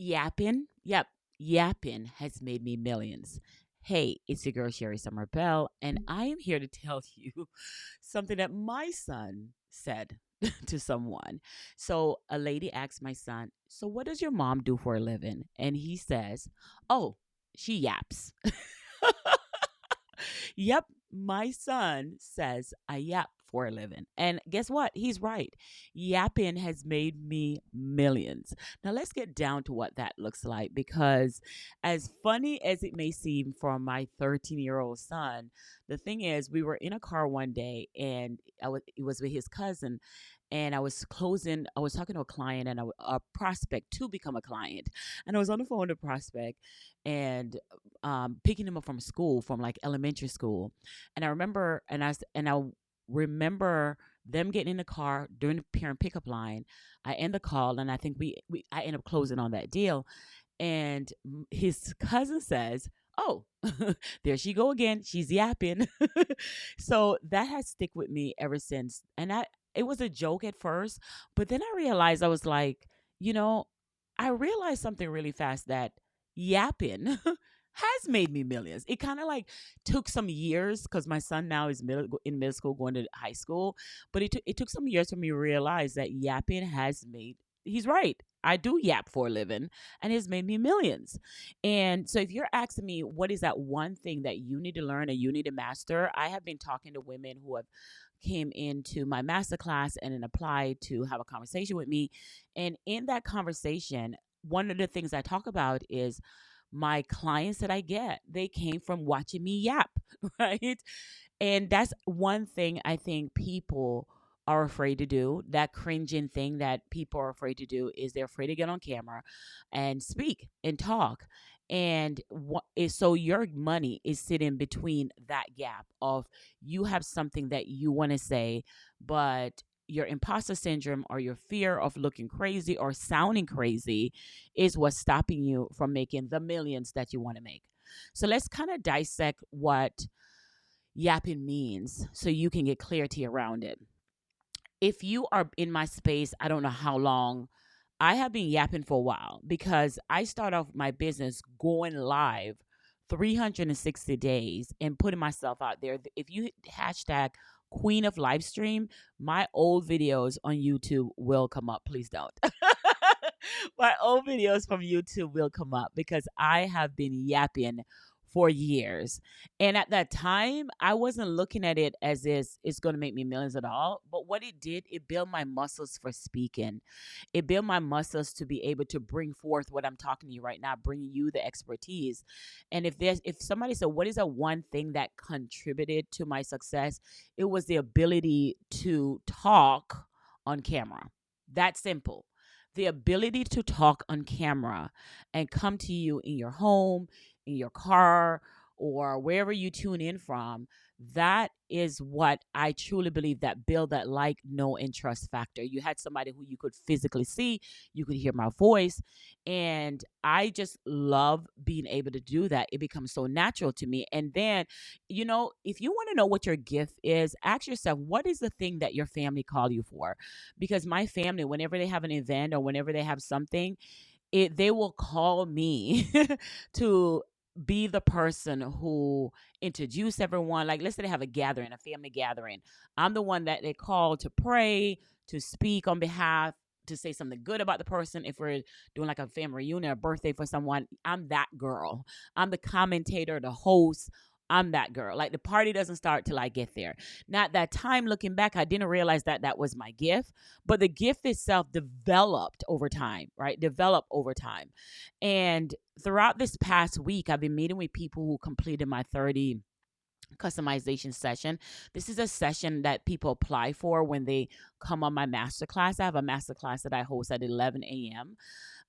Yapping. Yep. Yapping has made me millions. Hey, it's your girl, Sherri Somers Bell, and I am here to tell you something that my son said to someone. So, a lady asked my son, "So, what does your mom do for a living?" And he says, "Oh, she yaps." Yep, my son says I yap for a living. And guess what? He's right. Yapping has made me millions. Now, let's get down to what that looks like because, as funny as it may seem for my 13-year-old son, the thing is, we were in a car one day and it was with his cousin. And I was talking to a client and a prospect to become a client. And I was on the phone with a prospect and picking him up from school, from like elementary school. And I remember them getting in the car during the parent pickup line. I end the call, and I think I end up closing on that deal. And his cousin says, "Oh, there she go again. She's yapping." So that has stick with me ever since. And it was a joke at first, but then I realized I was like, you know, I realized something really fast that yapping has made me millions. It kind of like took some years because my son now is in middle school, going to high school. But it took some years for me to realize that yapping has made. He's right. I do yap for a living, and it's made me millions. And so, if you're asking me, what is that one thing that you need to learn and you need to master? I have been talking to women who have came into my masterclass and then applied to have a conversation with me. And in that conversation, one of the things I talk about is my clients that I get, they came from watching me yap, right? And that's one thing I think people are afraid to do. That cringing thing that people are afraid to do is they're afraid to get on camera and speak and talk. And so your money is sitting between that gap of you have something that you want to say, but your imposter syndrome or your fear of looking crazy or sounding crazy is what's stopping you from making the millions that you want to make. So let's kind of dissect what yapping means so you can get clarity around it. If you are in my space, I don't know how long, I have been yapping for a while because I start off my business going live 360 days and putting myself out there. If you hashtag Queen of Live Stream, my old videos on YouTube will come up. Please don't. My old videos from YouTube will come up because I have been yapping for years. And at that time, I wasn't looking at it as is it's going to make me millions at all. But what it did, it built my muscles for speaking. It built my muscles to be able to bring forth what I'm talking to you right now, bringing you the expertise. And if somebody said, what is that one thing that contributed to my success? It was the ability to talk on camera. That simple. The ability to talk on camera and come to you in your home, in your car, or wherever you tune in from, that is what I truly believe that build that like, know, and trust factor. You had somebody who you could physically see, you could hear my voice, and I just love being able to do that. It becomes so natural to me. And then, if you want to know what your gift is, ask yourself, what is the thing that your family call you for? Because my family, whenever they have an event or whenever they have something, they will call me to be the person who introduce everyone. Like, let's say they have a gathering, a family gathering. I'm the one that they call to pray, to speak on behalf, to say something good about the person. If we're doing like a family reunion, a birthday for someone, I'm that girl. I'm the commentator, the host. I'm that girl. Like, the party doesn't start till I get there. Now, at that time, looking back, I didn't realize that that was my gift, but the gift itself developed over time, right? Developed over time. And throughout this past week, I've been meeting with people who completed my 30 customization session. This is a session that people apply for when they come on my masterclass. I have a masterclass that I host at 11 a.m.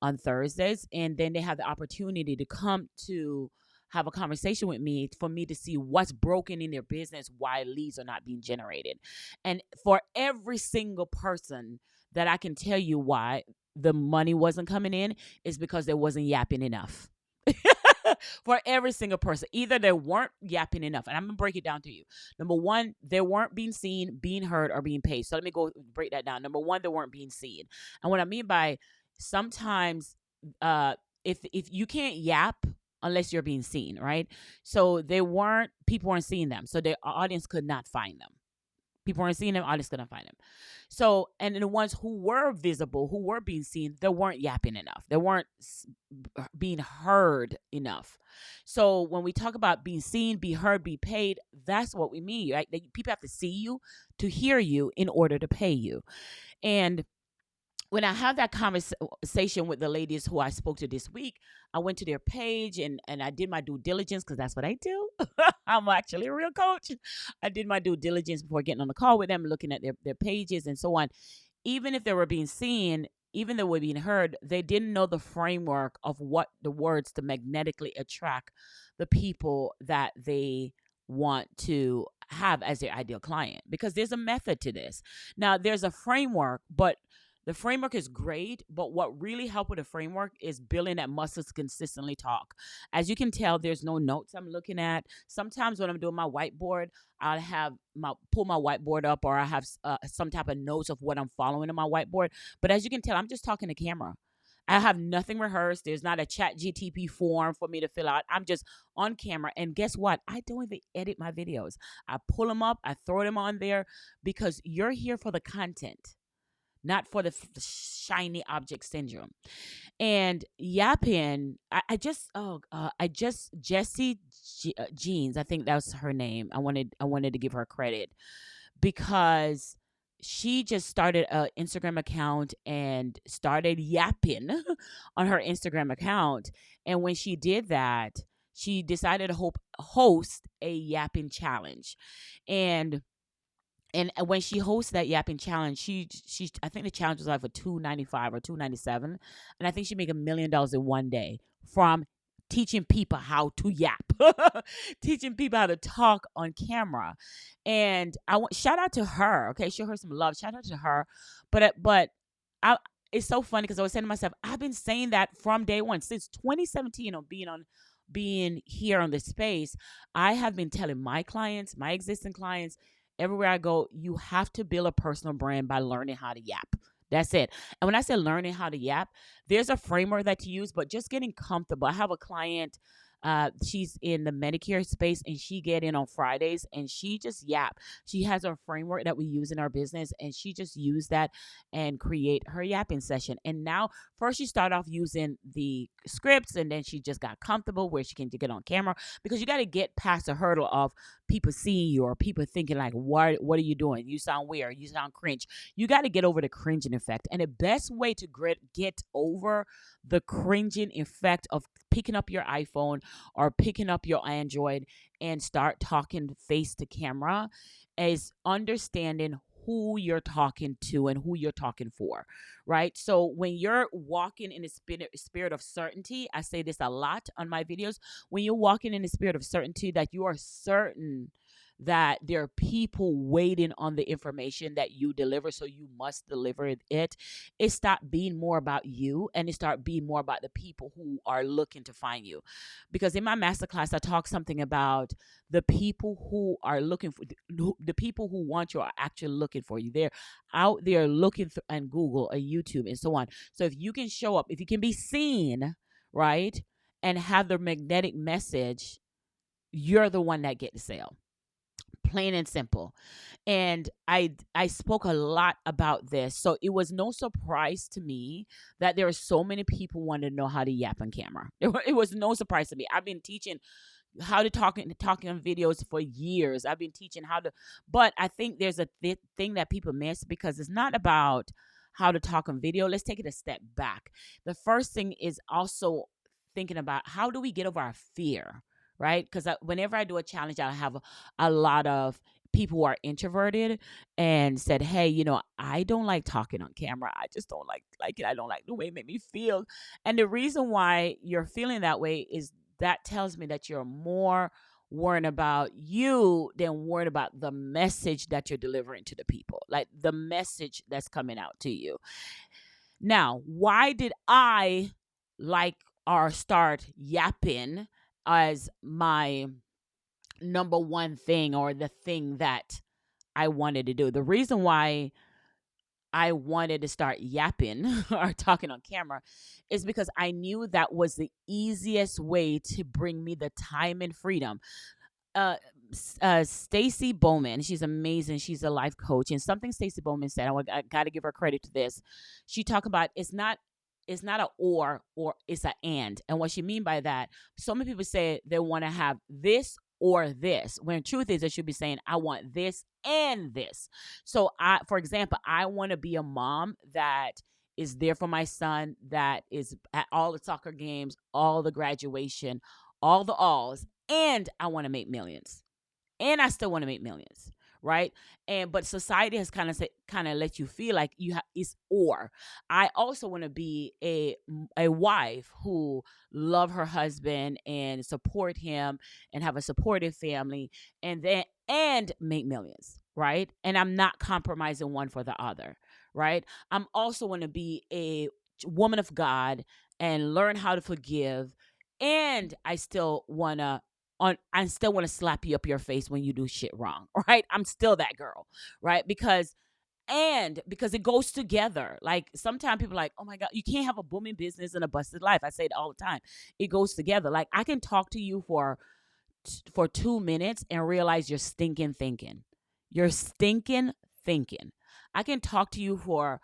on Thursdays, and then they have the opportunity to come to have a conversation with me for me to see what's broken in their business, why leads are not being generated. And for every single person that I can tell you why the money wasn't coming in is because they wasn't yapping enough. For every single person, either they weren't yapping enough, and I'm gonna break it down to you. Number one, they weren't being seen, being heard, or being paid. So let me go break that down. Number one, they weren't being seen, and what I mean by sometimes uh if you can't yap unless you're being seen, right? So they weren't people weren't seeing them, so the audience could not find them. People weren't seeing them, audience couldn't find them. So, and the ones who were visible, who were being seen, they weren't yapping enough. They weren't being heard enough. So when we talk about being seen, be heard, be paid, that's what we mean, right? People have to see you to hear you in order to pay you. And when I had that conversation with the ladies who I spoke to this week, I went to their page and I did my due diligence because that's what I do. I'm actually a real coach. I did my due diligence before getting on the call with them, looking at their pages and so on. Even if they were being seen, even though they were being heard, they didn't know the framework of what the words to magnetically attract the people that they want to have as their ideal client, because there's a method to this. Now, there's a framework, but the framework is great, but what really helped with the framework is building that muscles to consistently talk. As you can tell, there's no notes I'm looking at. Sometimes when I'm doing my whiteboard, I'll have pull my whiteboard up, or I have some type of notes of what I'm following in my whiteboard. But as you can tell, I'm just talking to camera. I have nothing rehearsed. There's not a chat GTP form for me to fill out. I'm just on camera. And guess what? I don't even edit my videos. I pull them up, I throw them on there, because you're here for the content, not for the shiny object syndrome. And yapping, I just Jessie Jeans, I think that was her name. I wanted to give her credit because she just started an Instagram account and started yapping on her Instagram account. And when she did that, she decided to host a yapping challenge. And when she hosted that yapping challenge, she I think the challenge was like for $295 or $297, and I think she made $1 million in one day from teaching people how to yap, teaching people how to talk on camera. And I want shout out to her. Okay, show her some love. Shout out to her. But I. It's so funny because I was saying to myself, I've been saying that from day one since 2017 on being here on this space. I have been telling my clients, my existing clients, everywhere I go, you have to build a personal brand by learning how to yap. That's it. And when I say learning how to yap, there's a framework that you use, but just getting comfortable. I have a client, she's in the Medicare space and she get in on Fridays and she just yap. She has a framework that we use in our business and she just used that and create her yapping session. And now first she started off using the scripts and then she just got comfortable where she can get on camera, because you got to get past the hurdle of people seeing you or people thinking like, what are you doing? You sound weird. You sound cringe. You got to get over the cringing effect. And the best way to get over the cringing effect of picking up your iPhone or picking up your Android and start talking face to camera is understanding who you're talking to and who you're talking for, right? So when you're walking in the spirit of certainty, I say this a lot on my videos, when you're walking in the spirit of certainty that you are certain that there are people waiting on the information that you deliver, so you must deliver it stop being more about you and it start being more about the people who are looking to find you. Because in my masterclass I talk something about the people who are looking for the people who want you are actually looking for you. They're out there looking on Google or YouTube and so on. So if you can show up, if you can be seen, right, and have the magnetic message, you're the one that get the sale, plain and simple. And I spoke a lot about this, so it was no surprise to me that there are so many people wanting to know how to yap on camera. It was no surprise to me. I've been teaching how to talking on videos for years. I've been teaching how to, but I think there's a thing that people miss, because it's not about how to talk on video. Let's take it a step back. The first thing is also thinking about how do we get over our fear, right? Because whenever I do a challenge, I have a lot of people who are introverted and said, hey, I don't like talking on camera. I just don't like it. I don't like the way it made me feel. And the reason why you're feeling that way is that tells me that you're more worried about you than worried about the message that you're delivering to the people, like the message that's coming out to you. Now, why did I like or start yapping as my number one thing, or the thing that I wanted to do? The reason why I wanted to start yapping or talking on camera is because I knew that was the easiest way to bring me the time and freedom. Stacy Bowman, she's amazing. She's a life coach, and something Stacy Bowman said, I got to give her credit to this. She talked about it's not a or it's a and what she mean by that. So many people say they want to have this or this, when truth is they should be saying I want this and this. So for example, I want to be a mom that is there for my son, that is at all the soccer games, all the graduation, all the alls, and I want to make millions, and I still want to make millions, right? And but society has kind of let you feel like you have it's or. I also want to be a wife who love her husband and support him and have a supportive family, and make millions, right? And I'm not compromising one for the other, right? I'm also want to be a woman of God and learn how to forgive, and I still want to slap you up your face when you do shit wrong, right? I'm still that girl, right? Because it goes together. Like sometimes people are like, oh my God, you can't have a booming business and a busted life. I say it all the time. It goes together. Like I can talk to you for 2 minutes and realize you're stinking thinking. You're stinking thinking. I can talk to you for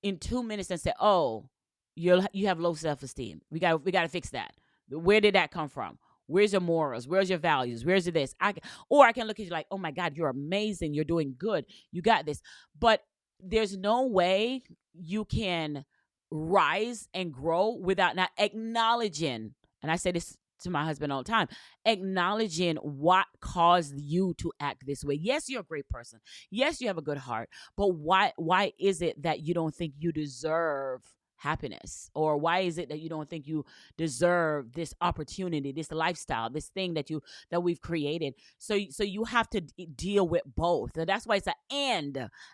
in 2 minutes and say, "Oh, you have low self esteem. We got to fix that. Where did that come from? Where's your morals? Where's your values? Where's your this?" Or I can look at you like, "Oh my God, you're amazing. You're doing good. You got this." But there's no way you can rise and grow without not acknowledging. And I say this to my husband all the time, acknowledging what caused you to act this way. Yes, you're a great person. Yes, you have a good heart. But why is it that you don't think you deserve happiness? Or why is it that you don't think you deserve this opportunity, this lifestyle, this thing that we've created? So you have to deal with both. And that's why it's an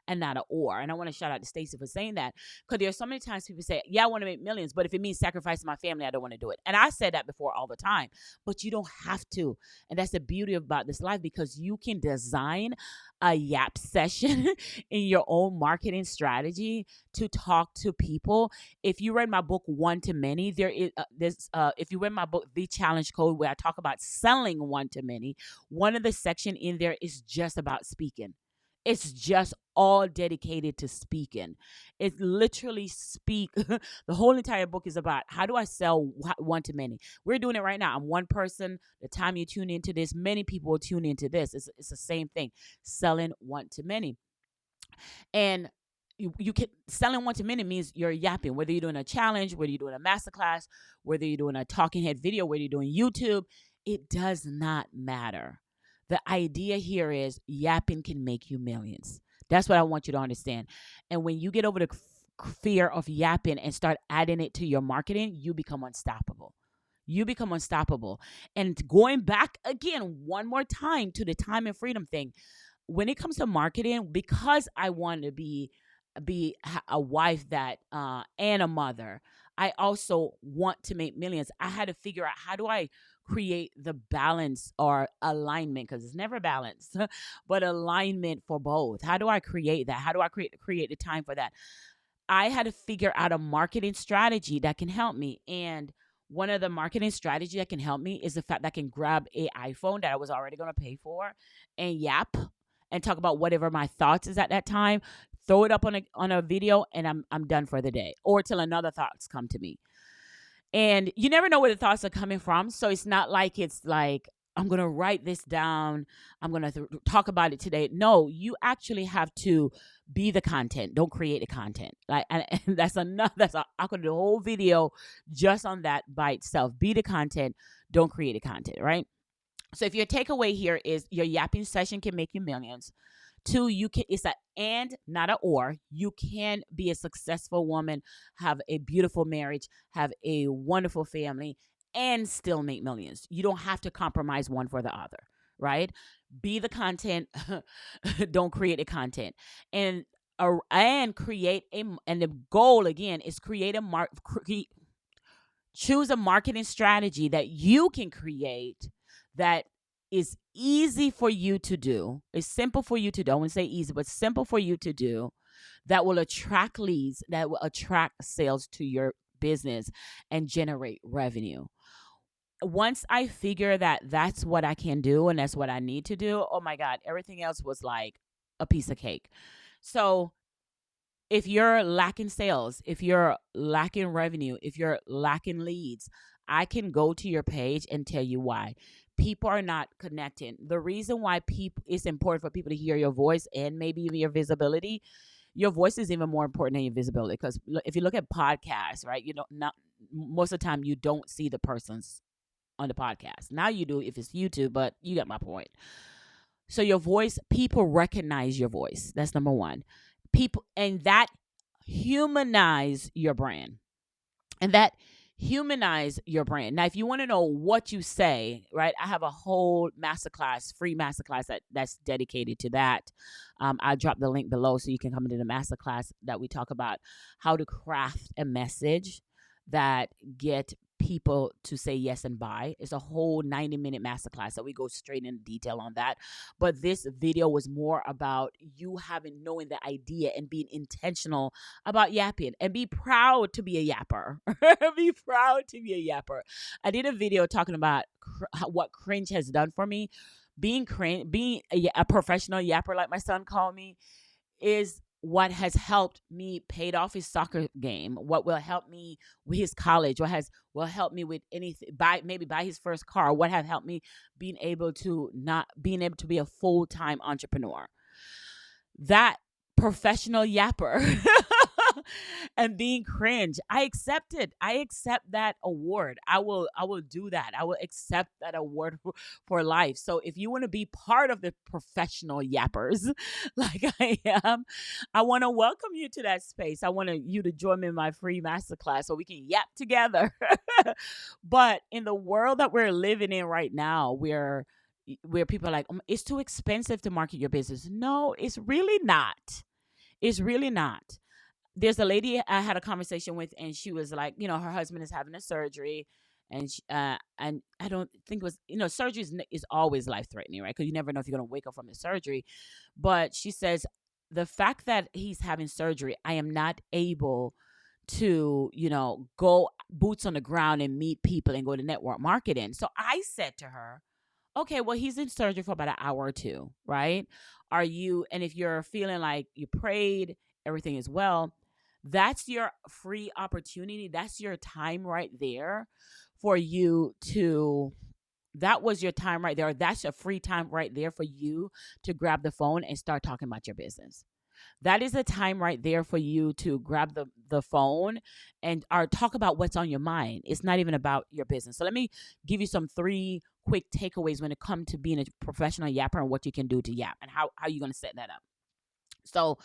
and not an or. And I want to shout out to Stacey for saying that, because there's so many times people say, yeah, I want to make millions, but if it means sacrificing my family, I don't want to do it. And I said that before all the time, but you don't have to. And that's the beauty about this life, because you can design a yap session in your own marketing strategy to talk to people. If you read my book One to Many, there is this. If you read my book The Challenge Code, where I talk about selling one to many, one of the section in there is just about speaking. It's just all dedicated to speaking. It's literally speak. The whole entire book is about how do I sell one to many. We're doing it right now. I'm one person. The time you tune into this, many people will tune into this. It's the same thing. Selling one to many. And you can selling one to many means you're yapping, whether you're doing a challenge, whether you're doing a masterclass, whether you're doing a talking head video, whether you're doing YouTube, it does not matter. The idea here is yapping can make you millions. That's what I want you to understand. And when you get over the fear of yapping and start adding it to your marketing, you become unstoppable. You become unstoppable. And going back again, one more time to the time and freedom thing, when it comes to marketing, because I want to be a wife that and a mother, I also want to make millions. I had to figure out, how do I create the balance or alignment, because it's never balance, but alignment for both. How do I create that? How do I create the time for that? I had to figure out a marketing strategy that can help me. And one of the marketing strategy that can help me is the fact that I can grab a iPhone that I was already going to pay for and yap and talk about whatever my thoughts is at that time, throw it up on a video, and I'm done for the day, or till another thoughts come to me. And you never know where the thoughts are coming from. So it's not like it's like, I'm going to write this down, I'm going to talk about it today. No, you actually have to be the content. Don't create the content. Like, and that's enough. I could do a whole video just on that by itself. Be the content. Don't create the content, right? So if your takeaway here is your yapping session can make you millions. 2, it's a and not a or. You can be a successful woman, have a beautiful marriage, have a wonderful family, and still make millions. You don't have to compromise one for the other, right? Be the content. Don't create the content. And create and the goal again is choose a marketing strategy that you can create that is easy for you to do. It's simple for you to do. I wouldn't say easy, but simple for you to do. that will attract leads, that will attract sales to your business and generate revenue. Once I figure that that's what I can do and that's what I need to do, oh my God, everything else was like a piece of cake. So if you're lacking sales, if you're lacking revenue, if you're lacking leads, I can go to your page and tell you why. People are not connecting. The reason why it's important for people to hear your voice and maybe even your visibility. Your voice is even more important than your visibility, because if you look at podcasts, right, you don't not most of the time you don't see the persons on the podcast. Now you do if it's YouTube, but you get my point. So your voice, people recognize your voice. That's number one. People, and that humanize your brand. And that humanize your brand. Now, if you want to know what you say, right, I have a whole masterclass, free masterclass that's dedicated to that. I'll drop the link below so you can come into the masterclass that we talk about how to craft a message that get people to say yes and buy. It's a whole 90-minute masterclass that we go straight into detail on that. But this video was more about you knowing the idea and being intentional about yapping, and be proud to be a yapper. Be proud to be a yapper. I did a video talking about what cringe has done for me. Being a professional yapper, like my son called me, is what has helped me paid off his soccer game, what will help me with his college, will help me with anything, buy his first car, what have helped me being able to be a full-time entrepreneur. That professional yapper and being cringe, I accept it. I accept that award. I will do that. I will accept that award for life. So if you want to be part of the professional yappers like I am, I want to welcome you to that space. I want you to join me in my free masterclass so we can yap together. But in the world that we're living in right now, where people are like, it's too expensive to market your business. No, it's really not. It's really not. There's a lady I had a conversation with, and she was like, her husband is having a surgery, and and I don't think it was, surgery is always life threatening, right? Because you never know if you're going to wake up from the surgery. But she says the fact that he's having surgery, I am not able to, go boots on the ground and meet people and go to network marketing. So I said to her, okay, well, he's in surgery for about an hour or two, right? And if you're feeling like you prayed, everything is well, that's your free opportunity. That's your time right there for you that was your time right there. That's a free time right there for you to grab the phone and start talking about your business. That is a time right there for you to grab the phone and or talk about what's on your mind. It's not even about your business. So let me give you some 3 quick takeaways when it comes to being a professional yapper and what you can do to yap and how you're going to set that up. So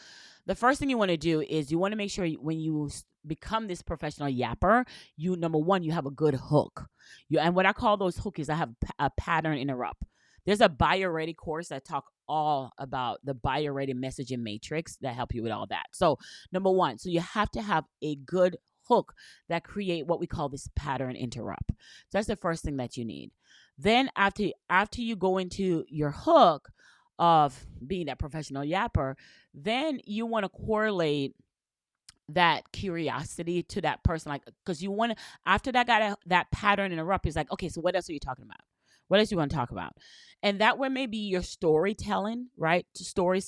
the first thing you want to do is you want to make sure when you become this professional yapper, number one, you have a good hook. And what I call those hooks is I have a pattern interrupt. There's a buyer ready course that talk all about the buyer ready messaging matrix that help you with all that. So number one, so you have to have a good hook that create what we call this pattern interrupt. So that's the first thing that you need. Then after you go into your hook of being that professional yapper, then you want to correlate that curiosity to that person, like, because you want to, after that pattern interrupt is like, okay, so what else are you talking about? What else you want to talk about? And that way maybe your storytelling, right? Story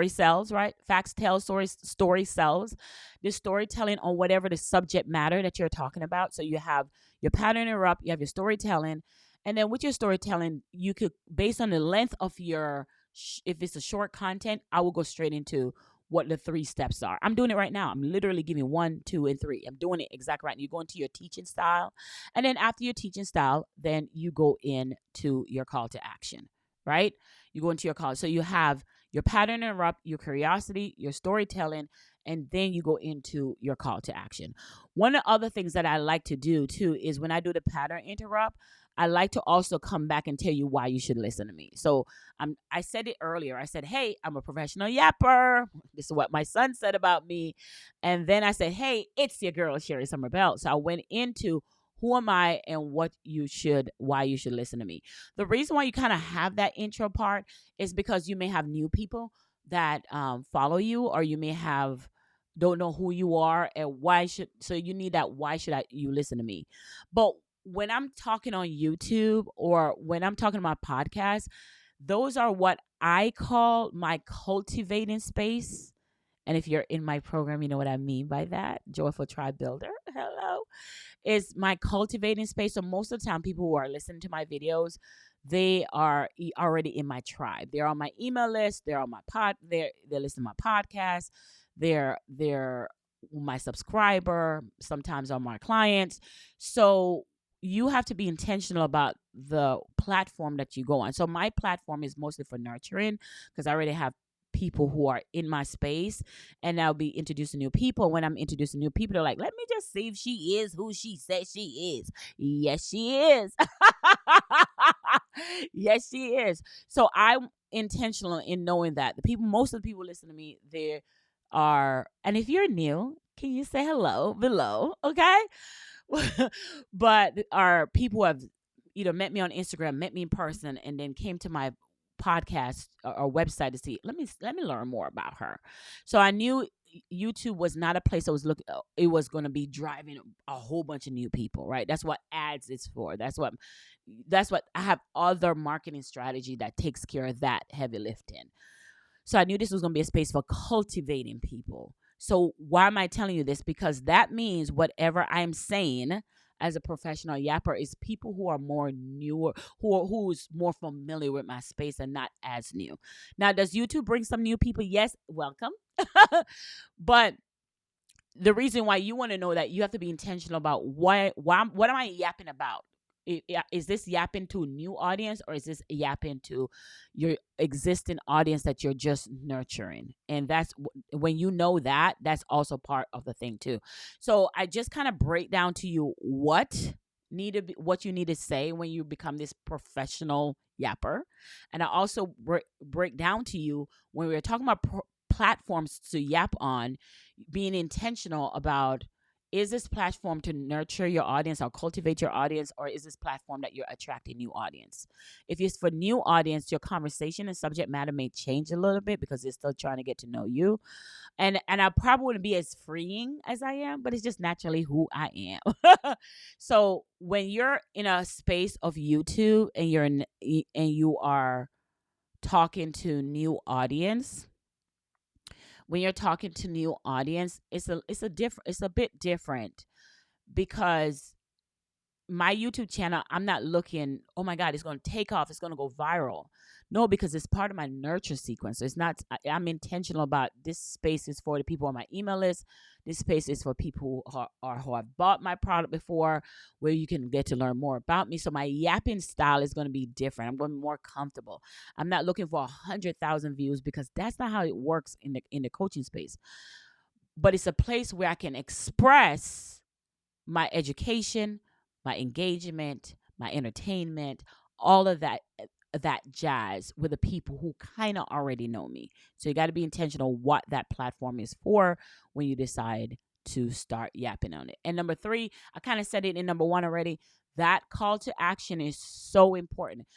sells, right? Facts tell, story sells. The storytelling on whatever the subject matter that you're talking about. So you have your pattern interrupt, you have your storytelling, and then with your storytelling, you could, based on the length of if it's a short content, I will go straight into what the 3 steps are. I'm doing it right now. I'm literally giving 1, 2, and 3. I'm doing it exactly right. You go into your teaching style. And then after your teaching style, then you go into your call to action, right? You go into your call. So you have your pattern interrupt, your curiosity, your storytelling, and then you go into your call to action. One of the other things that I like to do too is when I do the pattern interrupt, I like to also come back and tell you why you should listen to me. So I said it earlier. I said, hey, I'm a professional yapper. This is what my son said about me. And then I said, hey, it's your girl, Sherri Somers Bell. So I went into who am I and why you should listen to me. The reason why you kind of have that intro part is because you may have new people. that follow you, or you may have don't know who you are, and you need that why should you listen to me. But when I'm talking on YouTube or when I'm talking about podcasts, those are what I call my cultivating space. And if you're in my program, you know what I mean by that. Joyful Tribe Builder. Hello. Is my cultivating space. So most of the time, people who are listening to my videos, they are already in my tribe. They're on my email list. They're on my They're listening to my podcast. They're my subscriber. Sometimes are my clients. So you have to be intentional about the platform that you go on. So my platform is mostly for nurturing because I already have people who are in my space, and I'll be introducing new people. When I'm introducing new people, they're like, let me just see if she is who she says she is. Yes, she is. Yes, she is. So I'm intentional in knowing that most of the people listen to me, they are, and if you're new, can you say hello below? Okay. But are people who have either met me on Instagram, met me in person, and then came to my podcast or website to see, let me learn more about her. So I knew YouTube was not a place I was looking. It was going to be driving a whole bunch of new people, right? That's what ads is for. That's what I have other marketing strategy that takes care of that heavy lifting. So I knew this was going to be a space for cultivating people. So why am I telling you this? Because that means whatever I'm saying as a professional yapper is people who are more newer, who's more familiar with my space and not as new. Now, does YouTube bring some new people? Yes, welcome. But the reason why you want to know that, you have to be intentional about what am I yapping about? Is this yapping to a new audience, or is this yapping to your existing audience that you're just nurturing? And that's when you know that, that's also part of the thing too. So I just kind of break down to you what you need to say when you become this professional yapper. And I also break down to you when we're talking about platforms to yap on, being intentional about, is this platform to nurture your audience or cultivate your audience, or is this platform that you're attracting new audience? If it's for new audience, your conversation and subject matter may change a little bit because they're still trying to get to know you. And I probably wouldn't be as freeing as I am, but it's just naturally who I am. So when you're in a space of YouTube and you are talking to new audience, when you're talking to new audience, it's a bit different, because my YouTube channel, I'm not looking, oh my God, it's going to take off, it's going to go viral. No, because it's part of my nurture sequence. So it's not, I'm intentional about, this space is for the people on my email list. This space is for people who have bought my product before, where you can get to learn more about me. So my yapping style is going to be different. I'm going to be more comfortable. I'm not looking for 100,000 views, because that's not how it works in the coaching space. But it's a place where I can express my education, my engagement, my entertainment, all of that jazz with the people who kind of already know me. So you got to be intentional what that platform is for when you decide to start yapping on it. And number 3, I kind of said it in number 1 already, that call to action is so important.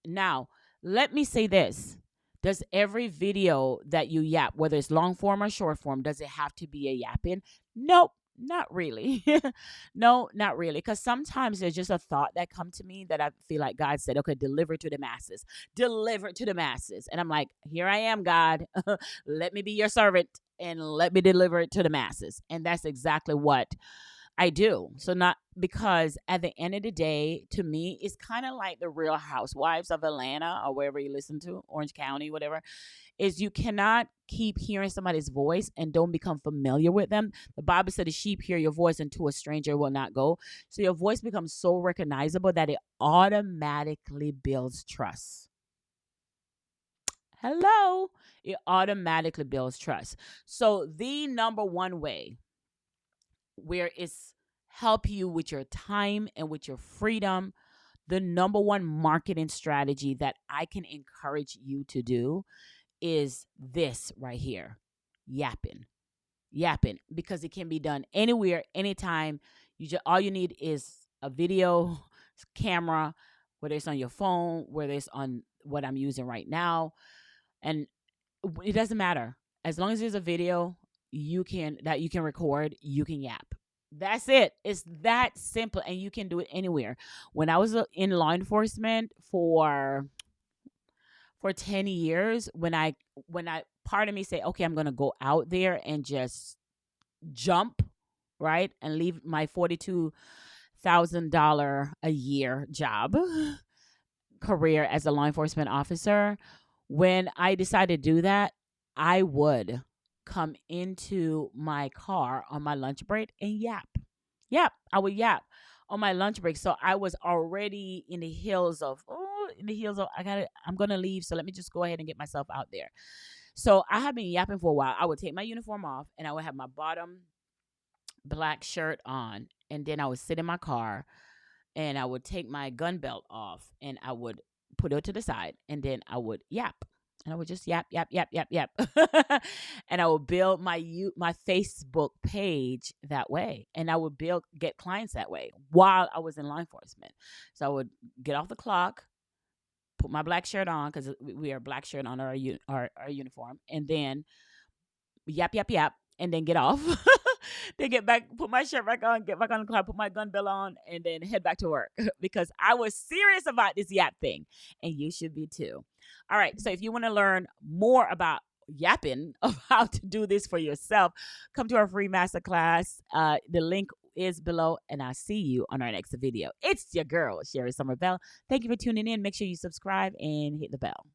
Now, let me say this. Does every video that you yap, whether it's long form or short form, does it have to be a yapping? Nope. Not really. No, not really. Because sometimes there's just a thought that come to me that I feel like God said, okay, deliver to the masses. Deliver to the masses. And I'm like, here I am, God. Let me be your servant and let me deliver it to the masses. And that's exactly what I do. So not, because at the end of the day, to me, it's kind of like the Real Housewives of Atlanta, or wherever you listen to, Orange County, whatever, is you cannot keep hearing somebody's voice and don't become familiar with them. The Bible said the sheep hear your voice and to a stranger will not go. So your voice becomes so recognizable that it automatically builds trust. Hello. It automatically builds trust. So the number one way where it's help you with your time and with your freedom, the number one marketing strategy that I can encourage you to do is this right here. Yapping. Because it can be done anywhere, anytime. All you need is a video camera, whether it's on your phone, whether it's on what I'm using right now. And It doesn't matter. As long as there's a video you can record, you can yap. That's it. It's that simple, and you can do it anywhere. When I was in law enforcement for 10 years, when I part of me say, okay, I'm going to go out there and just jump, right? And leave my $42,000 a year job career as a law enforcement officer. When I decided to do that, I would come into my car on my lunch break and yap. Yap. I would yap on my lunch break. So I was already in the hills of I'm gonna leave. So let me just go ahead and get myself out there. So I have been yapping for a while. I would take my uniform off and I would have my bottom black shirt on, and then I would sit in my car and I would take my gun belt off and I would put it to the side, and then I would yap. And I would just yap, yap, yap, yap, yap. And I would build my Facebook page that way. And I would get clients that way while I was in law enforcement. So I would get off the clock, put my black shirt on, because we are black shirt on our uniform, and then yap, yap, yap, and then get off. Then get back, put my shirt back on, get back on the clock, put my gun belt on, and then head back to work because I was serious about this yap thing, and you should be too. All right, so if you want to learn more about yapping, of how to do this for yourself, come to our free masterclass. The link is below, and I'll see you on our next video. It's your girl, Sherri Somers Bell. Thank you for tuning in. Make sure you subscribe and hit the bell.